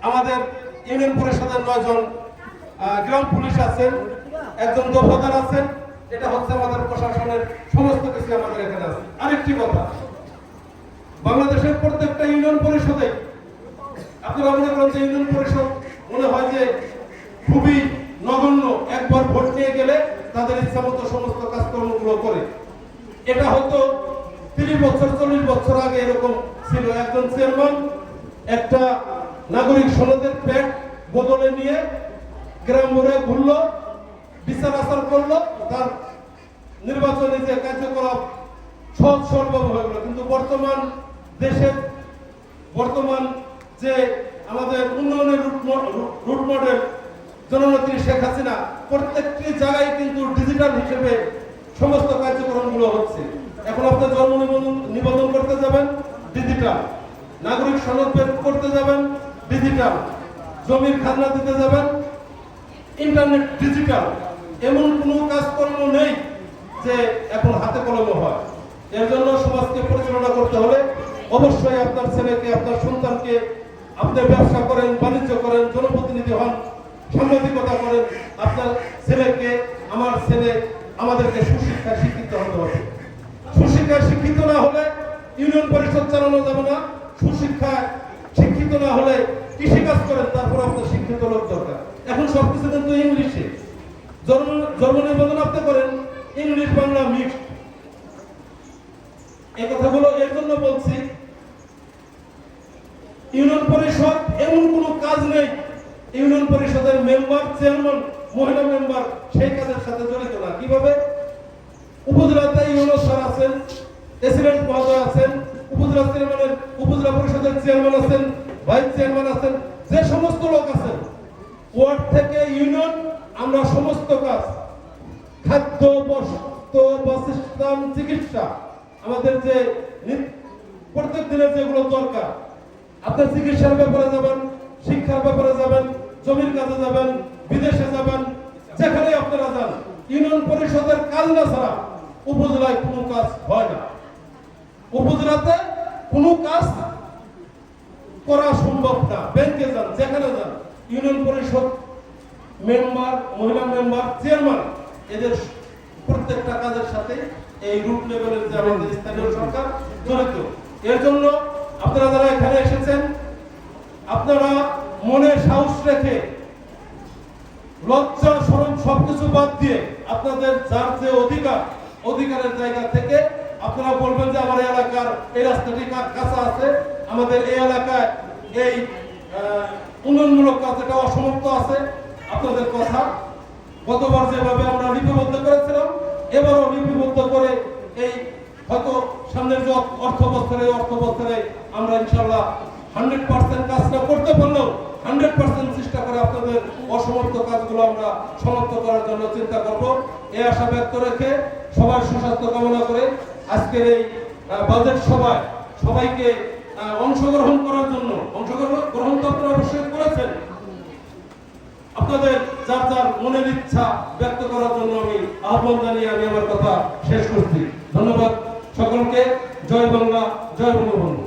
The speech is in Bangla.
আমাদের ইউনিয়ন পরিষদের 9 জন গ্রাম পুলিশ আছেন, একজন দফাদার আছেন। এটা হচ্ছে আমাদের প্রশাসনের সমস্ত কিছু আমাদের এখানে আছে। আরেকটি কথা, বাংলাদেশের প্রত্যেকটা ইউনিয়ন পরিষদে আপনারা মনে করেন যে ইউনিয়ন পরিষদ মনে হয় যে খুবই নগণ্য, একবার ভোট নিয়ে গেলে তাদের ইচ্ছা মতো সমস্ত কাজকর্মগুলো করে। এটা হয়তো 30 বছর 40 বছর আগে এরকম ছিল। একজন চেয়ারম্যান একটা নাগরিক সনদের প্যাড বদলে নিয়ে গ্রাম ভরে ঘুরলো, বিচার আচার করলো, তার নির্বাচনে যে কার্যকলাপ সহজ সরলভাবে হয়ে গেল। কিন্তু বর্তমান যে আমাদের উন্নয়নের রুট মডেল জননেত্রী শেখ হাসিনা, প্রত্যেকটি জায়গায় কিন্তু ডিজিটাল হিসেবে সমস্ত কার্যক্রমগুলো হচ্ছে। এখন আপনি জন্ম নিবন্ধন করতে যাবেন ডিজিটাল, নাগরিক সনদ বের করতে যাবেন ডিজিটাল, জমির খাজনা দিতে যাবেন ইন্টারনেট ডিজিটাল। এমন কোনো কাজকর্ম নেই যে এখন হাতে কলমে হয়। এর জন্য সমাজকে পরিচালনা করতে হলে অবশ্যই আপনার ছেলেকে, আপনার সন্তানকে, আপনি ব্যবসা করেন, বাণিজ্য করেন, জনপ্রতিনিধি হন, সাংবাদিকতা করেন, আপনার ছেলেকে, আমার ছেলে, আমাদেরকে সুশিক্ষায় শিক্ষিত হতে হবে। সুশিক্ষায় শিক্ষিত না হলে ইউনিয়ন পরিষদ চালানো যাবে না। সুশিক্ষায় শিক্ষিত না হলে কৃষিকাজ করেন, তারপর আপনার শিক্ষিত লোক দরকার। এখন সবকিছু কিন্তু ইংলিশে। জন্ম নিবন্ধন আপনি করেন ইংলিশ বাংলা মিক্সড। এই কথাগুলো এর জন্য বলছি, ইউনিয়ন পরিষদ এমন কোনো কাজ নেই ইউনিয়ন পরিষদের মেম্বার, চেয়ারম্যান, মহিলা মেম্বার সেই কাজের সাথে জড়িত না। কিভাবে? উপজেলাতে ইউনিয়ন স্যার আছেন, প্রেসিডেন্ট মহোদয় আছেন, উপজেলা পরিষদের চেয়ারম্যান আছেন, ভাইস চেয়ারম্যান আছেন, যে সমস্ত লোক আছেন ওয়ার্ড থেকে ইউনিয়ন, আমরা সমস্ত কাজ, খাদ্য, বস্ত্র, বাসস্থান, চিকিৎসা, আমাদের যে প্রত্যেক দিনের যেগুলো দরকার, আপনার চিকিৎসার ব্যাপারে যাবেন, শিক্ষার ব্যাপারে যাবেন, জমির কাজে যাবেন, বিদেশে যাবেন, যেখানে আপনারা যান, ইউনিয়ন পরিষদের কাজ না ছাড়া উপজেলায় কোনো কাজ হয় না। উপজেলাতে কোনো কাজ করা সম্ভব না। ব্যাংকে যান, যেখানে যান, ইউনিয়ন পরিষদ মেম্বার, মহিলা মেম্বার, চেয়ারম্যান, এদের প্রত্যেকটা কাজের সাথে এই রুট লেভেলের যে আমাদের স্থানীয় সরকার জড়িত। এর জন্য আপনারা যারা এখানে এসেছেন, আপনারা মনে সাহস রেখে, লজ্জা শরম সবকিছু বাদ দিয়ে, আপনাদের যার যে অধিকারের জায়গা থেকে আপনারা বলবেন যে আমার এলাকার এই রাস্তাটি কাঁচা আছে, আমাদের এই এলাকায় এই উন্নয়নমূলক কাজ এটা অসমাপ্ত আছে। আপনাদের কথা গতবার যেভাবে আমরা লিপিবদ্ধ করেছিলাম, এবারও লিপিবদ্ধ করে এই হয়তো সামনের যে অর্থ বছরে আমরা ইনশাল্লাহ 100% কাজটা করতে পারলেও 100% চেষ্টা করে আপনাদের অসমাপ্ত কাজগুলো আমরা সমাপ্ত করার জন্য চিন্তা করব। এই আশা ব্যক্ত রেখে সবার সুস্বাস্থ্য কামনা করে আজকের এই বাজেট সভায় সবাইকে অংশগ্রহণ করার জন্য, অংশগ্রহণ তো আপনারা অবশ্যই করেছেন, আপনাদের যার যার মনের ইচ্ছা ব্যক্ত করার জন্য আমি আহ্বান জানিয়ে আমি আমার কথা শেষ করছি। ধন্যবাদ সকলকে। জয় বাংলা, জয় বঙ্গবন্ধু।